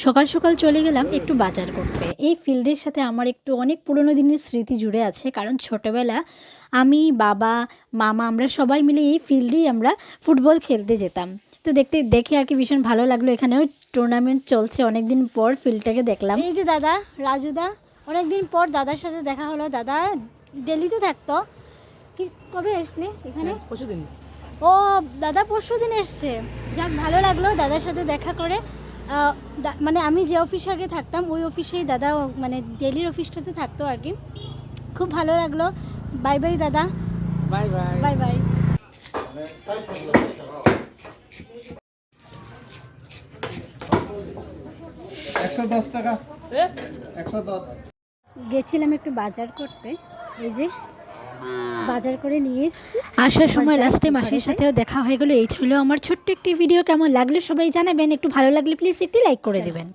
সকাল সকাল চলে গেলাম একটু বাজার করতে। এই ফিল্ডের সাথে আমার একটু অনেক পুরনো দিনের স্মৃতি জুড়ে আছে, কারণ ছোটবেলা আমি, বাবা, মামা আমরা সবাই মিলে এই ফিল্ডেই আমরা ফুটবল খেলতে যেতাম। তো দেখে আর কি ভীষণ ভালো লাগলো। এখানেও টুর্নামেন্ট চলছে, অনেক দিন পর ফিল্ডটাকে দেখলাম। এই যে দাদা, রাজুদা, অনেক দিন পর দাদার সাথে দেখা হলো। দাদা দিল্লিতে থাকতো, কি কবে আসলে এখানে? পরশুদিন। ও দাদা পরশুদিন এসছে, যাক ভালো লাগলো দাদার সাথে দেখা করে। মানে আমি যে অফিসে আগে থাকতাম ওই অফিসেই দাদা মানে ডেলির অফিসটাতে থাকতো আর কি। খুব ভালো লাগলো। বাই বাই দাদা। Bye bye. Bye bye. টাকা 110। গেছিলাম একটু বাজার করতে, এই যে বাজার করে নিয়ে এসেছি। আসার সময় লাস্টে মাসির সাথেও দেখা হয়ে গেলো। এই ছিল আমার ছোট্ট একটি ভিডিও। কেমন লাগলো সবাই জানাবেন, একটু ভালো লাগলে প্লিজ একটি লাইক করে দেবেন।